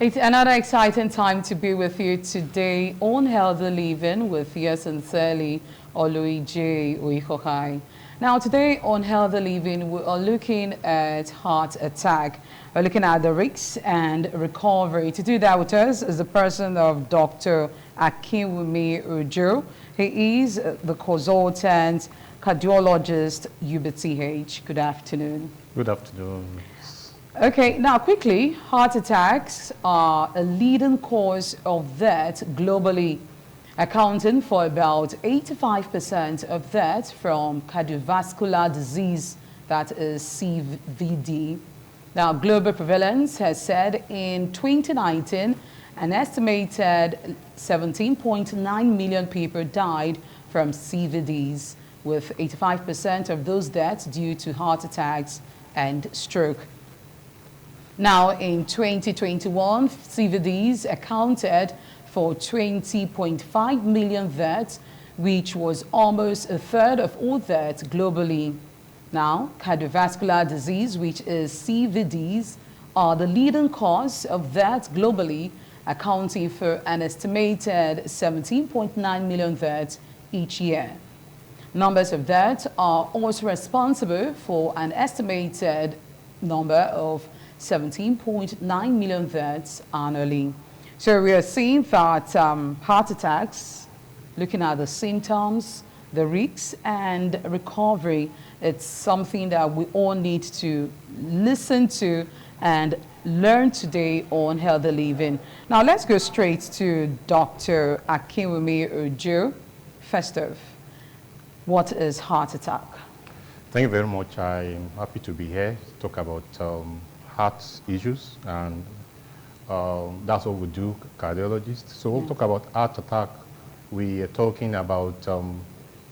It's another exciting time to be with you today on Healthy Living with yours sincerely, Oluije Oikokai. Now today on Healthy Living, we are looking at heart attack. We're looking at the risks and recovery. To do that with us is the person of Dr. Akinwumi Ojo. He is the consultant cardiologist, UBTH. Good afternoon. Good afternoon. Okay, now quickly, heart attacks are a leading cause of death globally, accounting for about 85% of death from cardiovascular disease, that is CVD. Now, global prevalence has said in 2019, an estimated 17.9 million people died from CVDs, with 85% of those deaths due to heart attacks and stroke. Now, in 2021, CVDs accounted for 20.5 million deaths, which was almost a third of all deaths globally. Now, cardiovascular disease, which is CVDs, are the leading cause of death globally, accounting for an estimated 17.9 million deaths each year. Numbers of deaths are also responsible for an estimated number of 17.9 million deaths annually. So we are seeing that heart attacks, looking at the symptoms, the risks and recovery, it's something that we all need to listen to and learn today on Healthy Living. Now let's go straight to Dr. Akinwumi Ojo. First off, what is heart attack? Thank you very much. I'm happy to be here to talk about heart issues, and that's what we do, cardiologists. So we'll talk about heart attack. We are talking about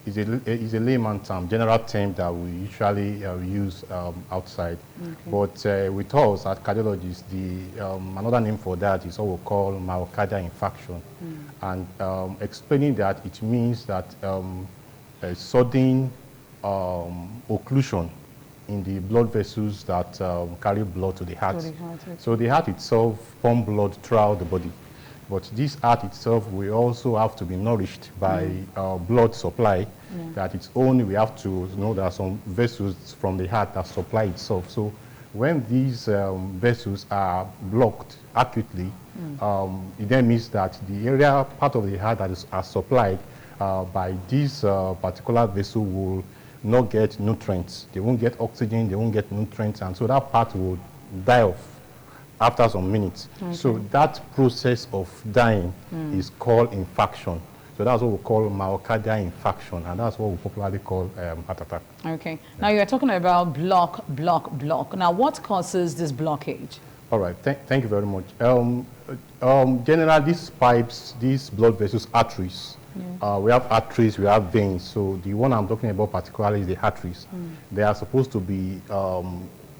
is a layman term, general term that we usually use outside. Okay. But with us at cardiologists, another name for that is what we call myocardial infarction. And explaining that, it means that a sudden occlusion in the blood vessels that carry blood to the heart. Okay. So the heart itself pumps blood throughout the body. But this heart itself will also have to be nourished by blood supply. That it's only, we have to know there are some vessels from the heart that supply itself. So when these vessels are blocked acutely, it then means that the area, part of the heart that is supplied by this particular vessel will not get nutrients. They won't get oxygen, they won't get nutrients, and so that part will die off after some minutes. Okay. So that process of dying is called infarction. So that's what we call myocardial infarction, and that's what we popularly call heart attack. Okay. Yeah. Now you're talking about block. Now what causes this blockage? All right, thank you very much. Generally, these pipes, these blood vessels, arteries, we have arteries, we have veins. So the one I'm talking about particularly is the arteries. They are supposed to be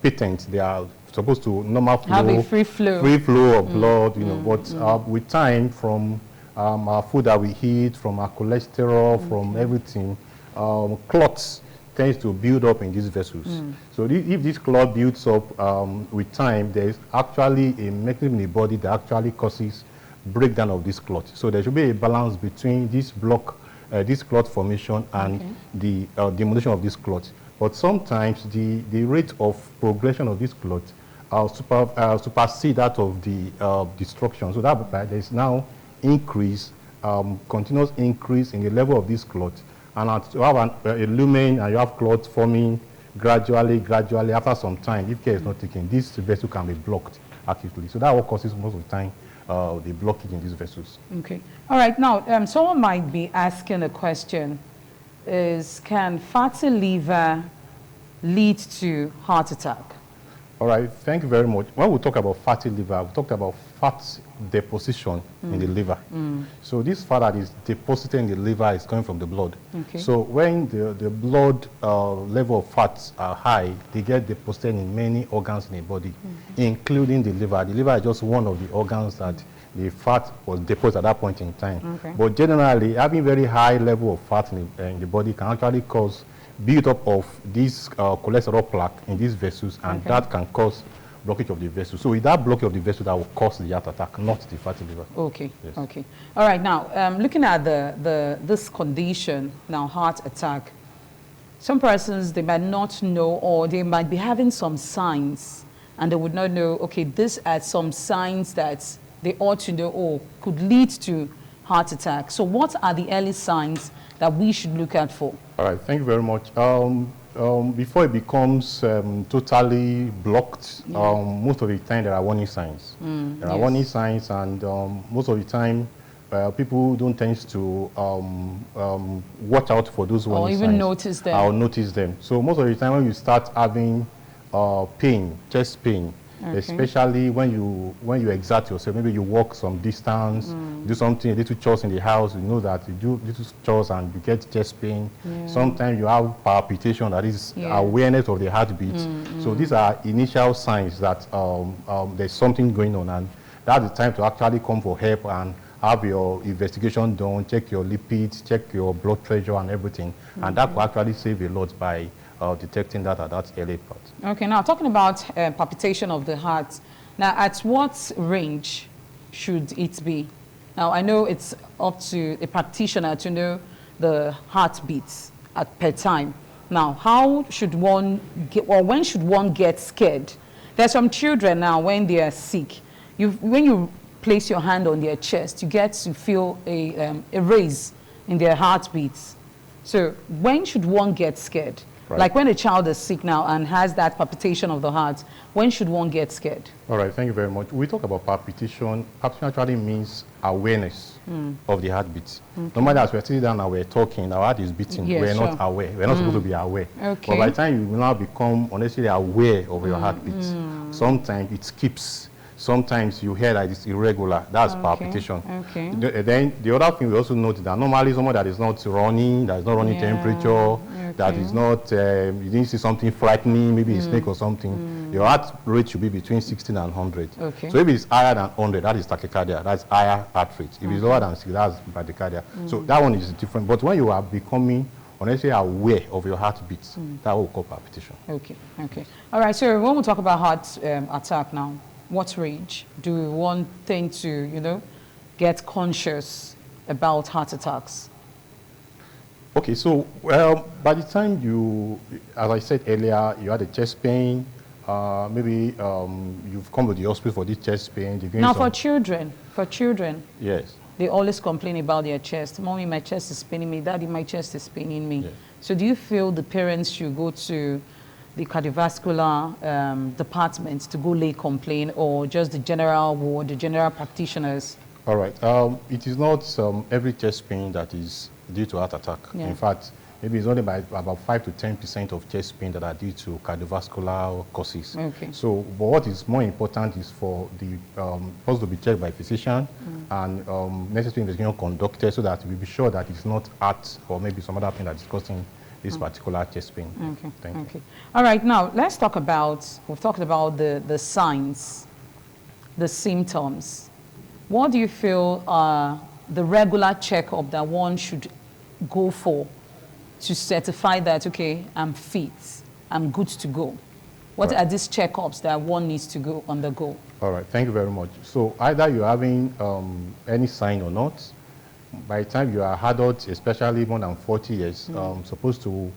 patent. They are supposed to normal flow, have a free flow of blood, you know. But with time, from our food that we eat, from our cholesterol, from everything, clots tends to build up in these vessels. So if this clot builds up with time, there is actually a mechanism in the body that actually causes breakdown of this clot. So there should be a balance between this clot formation and the demolition of this clot. But sometimes the rate of progression of this clot supersede that of the destruction. So that there is now continuous increase in the level of this clot. And you have a lumen and you have clot forming gradually after some time. If care is not taken, this vessel can be blocked acutely. So that what causes most of the time the blockage in these vessels. Okay. All right. Now, someone might be asking a question: can fatty liver lead to heart attack? All right. Thank you very much. When we talk about fatty liver, we talked about fat deposition in the liver. So this fat that is deposited in the liver is coming from the blood. Okay. So when the blood level of fats are high, they get deposited in many organs in the body, including the liver. The liver is just one of the organs that the fat was deposited at that point in time. Okay. But generally, having very high level of fat in the body can actually cause build-up of this cholesterol plaque in these vessels, and that can cause blockage of the vessel. So it's that blockage of the vessel that will cause the heart attack, not the fatty liver. Okay, Yes. okay. All right, now, looking at this condition, now heart attack, some persons, they might not know, or they might be having some signs, and they would not know, okay, these are some signs that they ought to know or could lead to heart attack. So what are the early signs that we should look out for? All right, thank you very much. Before it becomes totally blocked, most of the time there are warning signs. There are warning signs, and most of the time people don't tend to watch out for those warning signs. Or even notice them. Or notice them. So most of the time when you start having pain, chest pain, especially when you exert yourself, maybe you walk some distance, do something, a little chores in the house, you know that you do little chores and you get chest pain. Sometimes you have palpitation, that is awareness of the heartbeat. So these are initial signs that there's something going on, and that's the time to actually come for help and have your investigation done, check your lipids, check your blood pressure and everything. And that will actually save a lot by detecting that at that early part. Okay, now talking about palpitation of the heart, now at what range should it be? Now I know it's up to a practitioner to know the heartbeats per time. Now how should one get, or when should one get scared? There's some children now, when they are sick, when you place your hand on their chest, you get to feel a raise in their heartbeats. So when should one get scared? Right. Like when a child is sick now and has that palpitation of the heart, when should one get scared? All right, thank you very much. We talk about palpitation. Palpitation actually means awareness of the heartbeat. Normally, as we're sitting down and we're talking, our heart is beating. We're not aware. We're not supposed to be aware. Okay. But by the time you will now become honestly aware of your heartbeat, sometimes it skips. Sometimes you hear that it's irregular. That's palpitation. Okay. Then the other thing we also note that normally someone that is not running, that is not running temperature, that is not, you didn't see something frightening, maybe a snake or something, your heart rate should be between 60 and 100. Okay. So if it's higher than 100, that is tachycardia. That's higher heart rate. If it's lower than 60, that's bradycardia. So that one is different. But when you are becoming honestly aware of your heartbeats, that will cause palpitation. Okay, okay. All right, so when we talk about heart attack now, what range do we want things to, you know, get conscious about heart attacks? Okay, so by the time you, as I said earlier, you had a chest pain, maybe you've come to the hospital for this chest pain. Now for children, yes, they always complain about their chest. Mommy, my chest is paining me. Daddy, my chest is paining me. Yes. So do you feel the parents should go to the cardiovascular department to go lay complaint, or just the general ward, the general practitioners? All right. It is not every chest pain that is due to heart attack. Yeah. In fact, maybe it's only by about 5 to 10% of chest pain that are due to cardiovascular causes. Okay. So, but what is more important is for the person to be checked by a physician and necessary investigation conducted, so that we'll be sure that it's not heart or maybe some other thing that is causing this particular chest pain. Okay. Thank you. All right, now let's talk about, we've talked about the signs, the symptoms. What do you feel are the regular checkup that one should go for to certify that, okay, I'm fit, I'm good to go? What are these checkups that one needs to undergo? All right, thank you very much. So either you're having any sign or not, by the time you are adult, especially more than 40 years, supposed to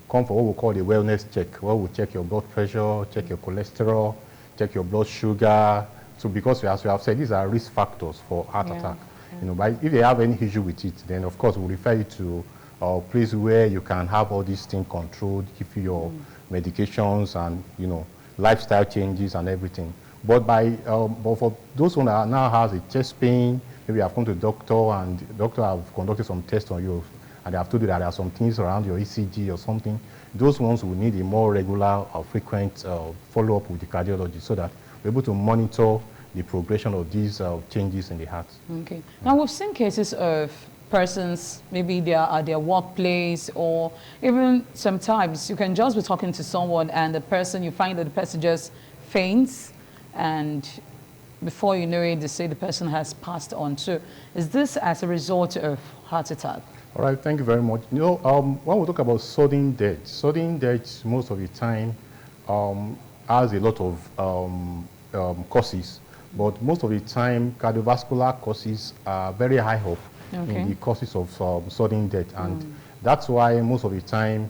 come for what we call a wellness check, where we check your blood pressure, check your cholesterol, check your blood sugar. So because, as we have said, these are risk factors for heart attack. You know, but if they have any issue with it, then of course we'll refer you to a place where you can have all these things controlled, give you your medications and, you know, lifestyle changes and everything. But but for those who now has a chest pain, maybe you have come to the doctor and the doctor have conducted some tests on you and they have told you that there are some things around your ECG or something. Those ones will need a more regular or frequent follow-up with the cardiologist, so that we're able to monitor the progression of these changes in the heart. Okay. Now we've seen cases of persons, maybe they are at their workplace, or even sometimes you can just be talking to someone and the person, you find that the person just faints, and before you know it, they say the person has passed on. So is this as a result of heart attack? All right, thank you very much. You know, when we talk about sudden death most of the time, has a lot of causes, but most of the time cardiovascular causes are very high up in the causes of sudden death, and that's why most of the time,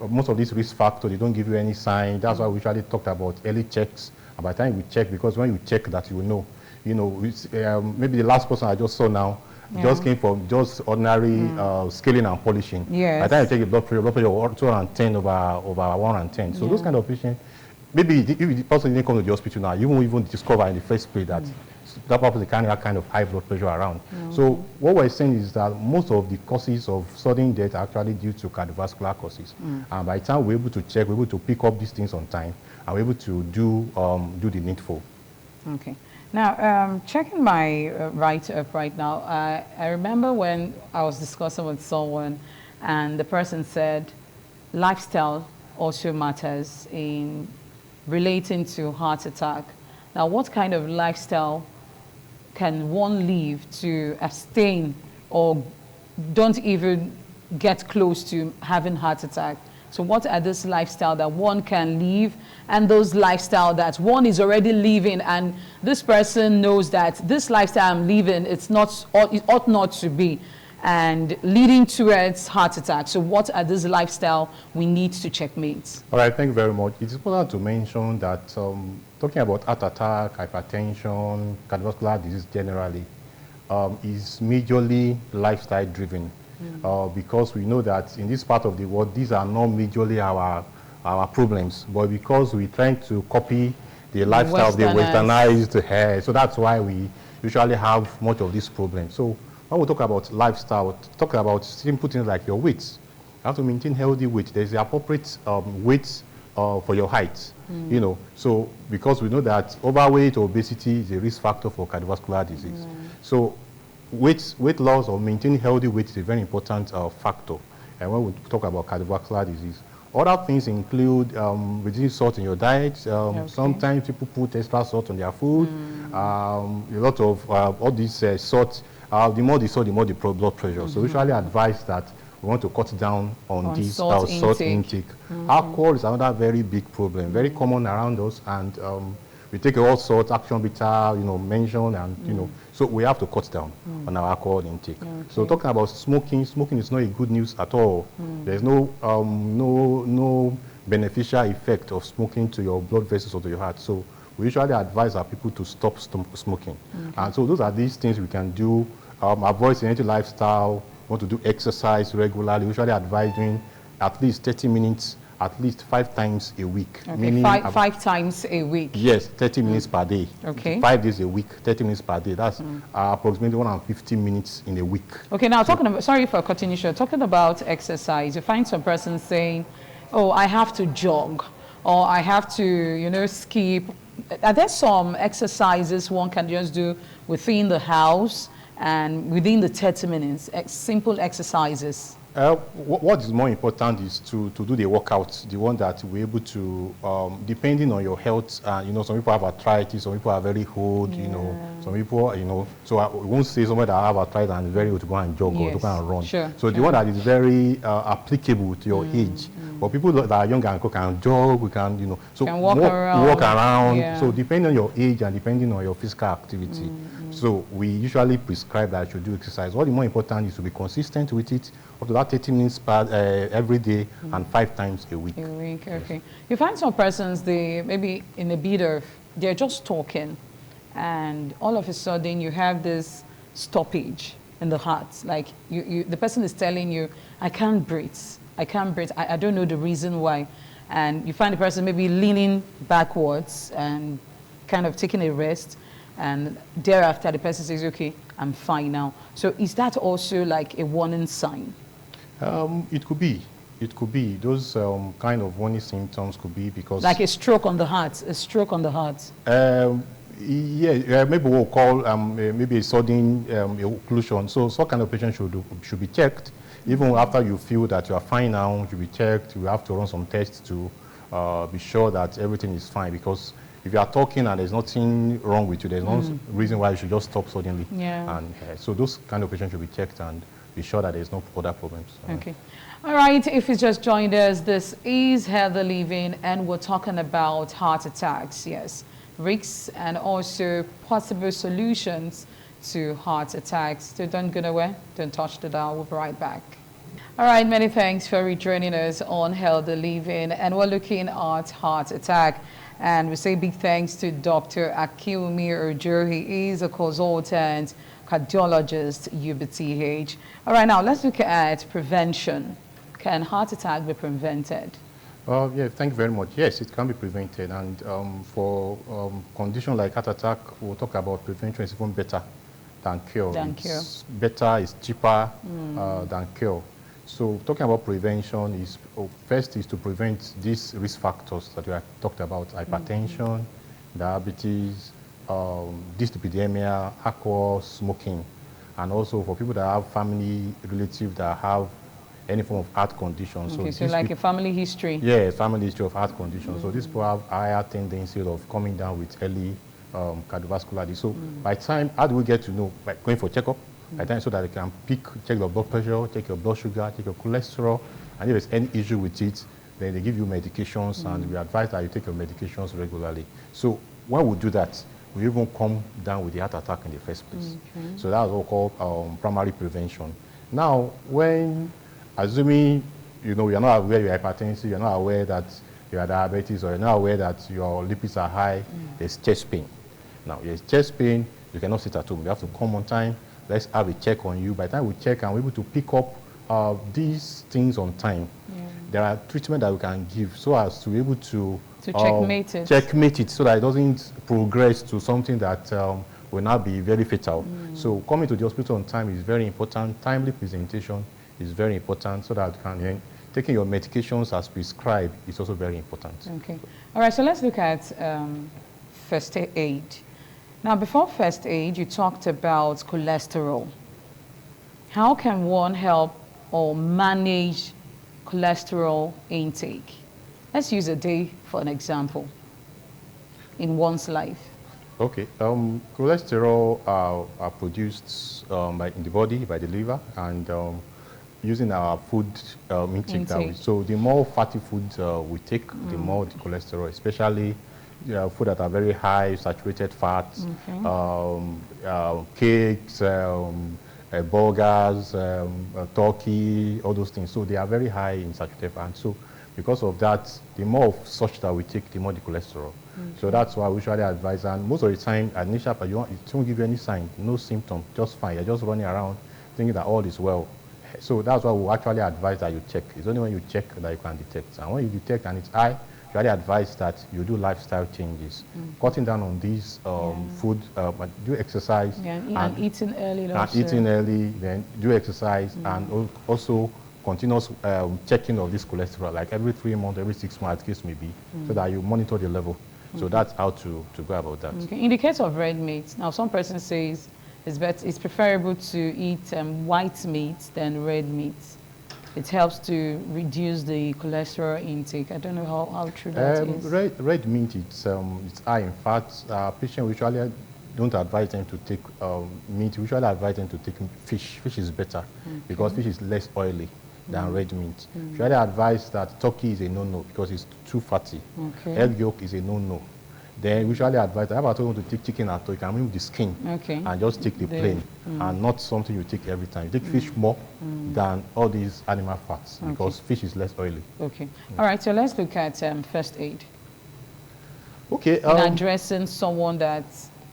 most of these risk factors, they don't give you any sign. That's why we usually talked about early checks. And by the time we check, because when you check that, you will know. You know, maybe the last person I just saw now just came from just ordinary scaling and polishing. Yes. By the time you take the blood pressure was 210 over 110. So those kind of patients, maybe if the person didn't come to the hospital now, you won't even discover in the first place that that person can have kind of high blood pressure around. So what we're saying is that most of the causes of sudden death are actually due to cardiovascular causes. And by the time we're able to check, we're able to pick up these things on time, and we're able to do the needful. Okay. Now, checking my write-up right now, I remember when I was discussing with someone, and the person said lifestyle also matters in relating to heart attack. Now, what kind of lifestyle can one live to abstain or don't even get close to having heart attack? So what are those lifestyle that one can live, and those lifestyle that one is already living, and this person knows that this lifestyle I'm living, it ought not to be, and leading towards heart attack? So what are these lifestyle we need to checkmate? All right, thank you very much. It's important to mention that talking about heart attack, hypertension, cardiovascular disease generally is majorly lifestyle driven. Because we know that in this part of the world, these are not majorly our problems, but because we're trying to copy the lifestyle of the westernized hair, so that's why we usually have much of these problems. So when we talk about lifestyle, talk about simple things like your weight. You have to maintain healthy weight. There's the appropriate weight for your height. You know, so because we know that overweight or obesity is a risk factor for cardiovascular disease. So weight loss or maintaining healthy weight is a very important factor. And when we talk about cardiovascular disease, other things include reducing salt in your diet. Sometimes people put extra salt on their food. A lot of all these salt. The more the salt, the more the blood pressure. So we usually advise that we want to cut down on this salt intake. Alcohol is another very big problem, very common around us, and we take all salt, action bitter, mention, and so we have to cut down on our alcohol intake. So talking about smoking is not a good news at all. There's no beneficial effect of smoking to your blood vessels or to your heart. So we usually advise our people to stop smoking. And so those are these things we can do. Avoid sedentary lifestyle. Want to do exercise regularly. We usually advise doing at least 30 minutes, at least 5 times a week. Okay, meaning five times a week. Yes, 30 minutes per day. Okay. 5 days a week, 30 minutes per day. That's approximately 150 minutes in a week. Okay, now talking about, sorry for cutting you short, talking about exercise, you find some person saying, oh, I have to jog, or I have to, skip. Are there some exercises one can just do within the house and within the 30 minutes, simple exercises? What is more important is to do the workouts, the one that we're able to, depending on your health, some people have arthritis, some people are very old, some people, so I won't say somebody that have arthritis and is very old to go and jog or to go and run. So the one that is very applicable to your age. But people that are young and can jog, we can, so can walk around. Yeah. So depending on your age and depending on your physical activity. So we usually prescribe that you should do exercise. What is more important is to be consistent with it, up to that 30 minutes every day and 5 times a week. Okay. Yes. You find some persons, they maybe in a bit of, they're just talking, and all of a sudden you have this stoppage in the heart. Like the person is telling you, I can't breathe. I don't know the reason why. And you find the person maybe leaning backwards and kind of taking a rest. And thereafter, the person says, okay, I'm fine now. So is that also like a warning sign? It could be. It could be. Those kind of warning symptoms could be because... Like a stroke on the heart, maybe we'll call maybe a sudden occlusion. So some kind of patient should be checked. Even after you feel that you are fine now, you should be checked. You have to run some tests to be sure that everything is fine, because if you are talking and there's nothing wrong with you, there's no reason why you should just stop suddenly. And so those kind of patients should be checked and be sure that there's no other problems. Okay. All right, if you just joined us, this is Healthy Living, and we're talking about heart attacks, yes, risks and also possible solutions to heart attacks. So don't go away, don't touch the dial, we'll be right back. All right, many thanks for rejoining us on Healthy Living, and we're looking at heart attack. And we say big thanks to Dr. Akiwumi Ojo. He is a consultant cardiologist, UBTH. All right, now let's look at prevention. Can heart attack be prevented? Yeah, thank you very much. Yes, it can be prevented. And for conditions like heart attack, we'll talk about prevention is even better than cure. It's better, it's cheaper than cure. So talking about prevention is, first is to prevent these risk factors that we have talked about: hypertension, diabetes, dyslipidemia, alcohol, smoking, and also for people that have family relatives that have any form of heart condition. Okay, so like a family history. Yeah, family history of heart condition. So these people have higher tendency of coming down with early cardiovascular disease. So by time, how do we get to know? By going for checkup, by time, so that they can check your blood pressure, check your blood sugar, check your cholesterol, and if there's any issue with it, then they give you medications, and we advise that you take your medications regularly. So when we do that, we even come down with the heart attack in the first place. So that's what we call primary prevention. Now, when assuming you're not aware you're hypertensive, you're not aware that you are diabetes, or you're not aware that your lipids are high, there's chest pain. Now, there's chest pain, you cannot sit at home. You have to come on time. Let's have a check on you. By the time we check and we're able to pick up these things on time, there are treatments that we can give so as to be able to checkmate it so that it doesn't progress to something that will now be very fatal. So coming to the hospital on time is very important. Timely presentation is very important, so that taking your medications as prescribed is also very important. Okay. All right, so let's look at first aid. Now, before first aid, you talked about cholesterol. How can one help or manage cholesterol intake? Let's use a day for an example in one's life. Okay. Cholesterol are produced in the body by the liver, and using our food intake. So the more fatty foods we take, the more the cholesterol, especially food that are very high saturated fats, cakes, burgers, turkey, all those things. So they are very high in saturated fat. So because of that, the more of such that we take, the more the cholesterol. So that's why we usually advise. And most of the time, at initial, it won't give you any sign, no symptom, just fine. You're just running around thinking that all is well. So that's why we actually advise that you check. It's only when you check that you can detect. And when you detect and it's high, you really advise that you do lifestyle changes, cutting down on these food, do exercise, and eating early. And eating early, then do exercise, and also continuous checking of this cholesterol, like every 3 months, every 6 months, case may be, so that you monitor the level. So that's how to go about that. Okay. In the case of red meat, now some person says it's preferable to eat white meat than red meat. It helps to reduce the cholesterol intake. I don't know how true that is. Red meat, it's high in fat. Patients usually don't advise them to take meat. We usually advise them to take fish. Fish is better because fish is less oily than red meat. Usually advise that turkey is a no-no because it's too fatty. Egg yolk is a no-no. Then we usually advise, if I told you to take chicken at all, you can remove the skin and just take the plain, and not something you take every time. You take fish more than all these animal fats because fish is less oily. Okay. All right, so let's look at first aid. Okay. In addressing someone that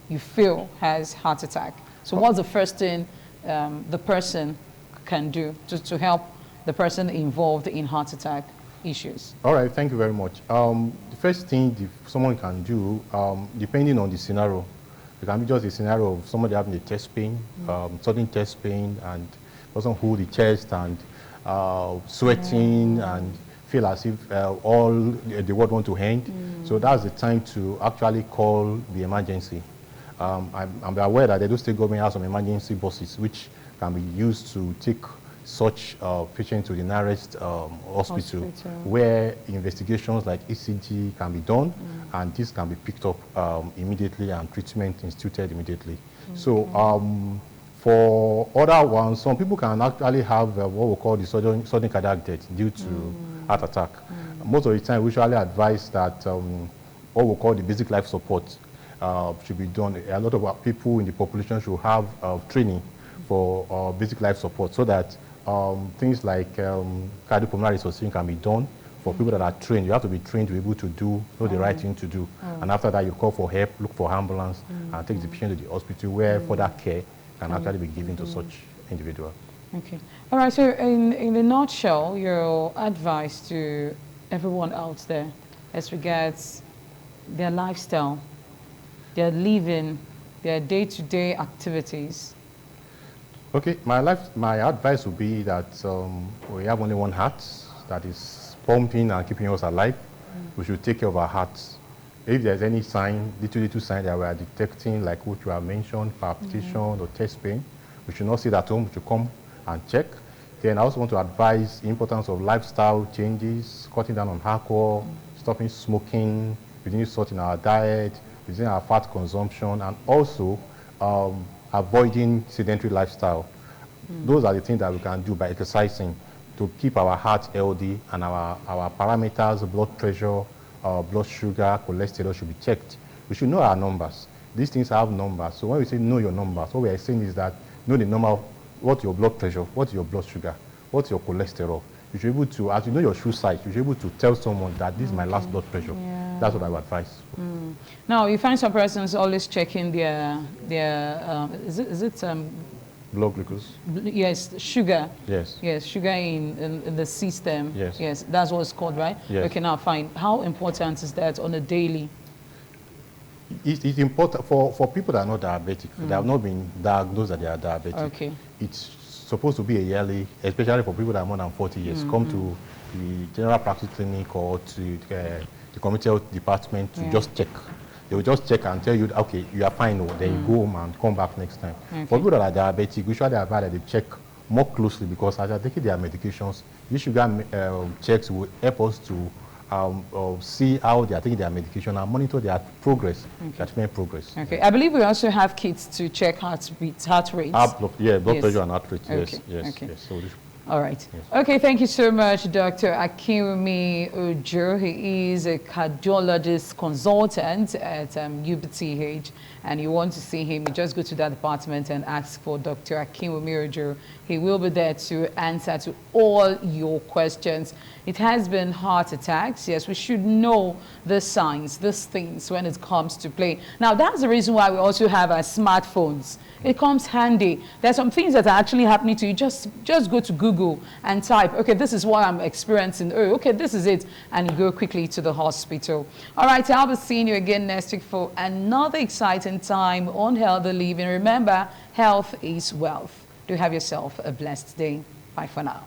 you feel has heart attack. So what's the first thing the person can do to help the person involved in heart attack issues? All right, thank you very much. The first thing someone can do, depending on the scenario, it can be just a scenario of somebody having a chest pain, sudden chest pain, and person hold the chest and sweating and feel as if all the world want to end. So that's the time to actually call the emergency. I'm aware that the state government has some emergency buses which can be used to take such patient to the nearest hospital where investigations like ECG can be done, and this can be picked up immediately and treatment instituted immediately. So For other ones, some people can actually have what we call the sudden cardiac death due to heart attack. Most of the time, we usually advise that what we call the basic life support should be done. A lot of people in the population should have training for basic life support, so that things like cardiopulmonary resuscitation can be done for people that are trained. You have to be trained to be able to know the right thing to do. And after that, you call for help, look for ambulance, and take the patient to the hospital where further care can actually be given to such individual. Okay. All right. So in a nutshell, your advice to everyone out there as regards their lifestyle, their living, their day-to-day activities. Okay. My advice would be that we have only one heart that is pumping and keeping us alive. We should take care of our hearts. If there's any sign, little sign that we are detecting, like what you have mentioned, palpitation or chest pain, we should not sit at home. We should come and check. Then I also want to advise the importance of lifestyle changes, cutting down on alcohol, stopping smoking, reducing salt in our diet, reducing our fat consumption, and also avoiding sedentary lifestyle. Those are the things that we can do by exercising to keep our heart healthy, and our parameters, blood pressure, blood sugar, cholesterol should be checked. We should know our numbers. These things have numbers. So when we say know your numbers, what we are saying is that know the number of what's your blood pressure, what's your blood sugar, what's your cholesterol. You should be able to, as you know your shoe size, you should be able to tell someone that this is my last blood pressure. Yeah. That's what I would advise. Now, you find some persons always checking their is it blood glucose? Yes, sugar. Yes. Yes, sugar in the system. Yes. Yes, that's what it's called, right? Yes. Okay, now fine. How important is that on a daily? It's important for people that are not diabetic, that have not been diagnosed that they are diabetic. Okay. It's supposed to be a yearly, especially for people that are more than 40 years, come to the general practice clinic or to the community health department to just check. They will just check and tell you, okay, you are fine, or then you go home and come back next time. Okay. For people that are diabetic, we usually advise that they check more closely, because as they're taking their medications, these sugar checks will help us to see how they are taking their medication and monitor their progress, their treatment progress. Okay, I believe we also have kits to check heart rates. Blood pressure and heart rate. Okay. Yes. So all right. Yes. Okay, thank you so much, Dr. Akinwumi Ojo. He is a cardiologist consultant at UBTH, and you want to see him, you just go to that department and ask for Dr. Akinwumi Ojo. He will be there to answer to all your questions. It has been heart attacks. Yes, we should know the signs, these things when it comes to play. Now, that's the reason why we also have our smartphones. It comes handy. There's some things that are actually happening to you. Just go to Google and type, okay, this is what I'm experiencing. Oh, okay, this is it. And you go quickly to the hospital. All right, I'll be seeing you again next week for another exciting time on Healthy Living. Remember, health is wealth. Do have yourself a blessed day. Bye for now.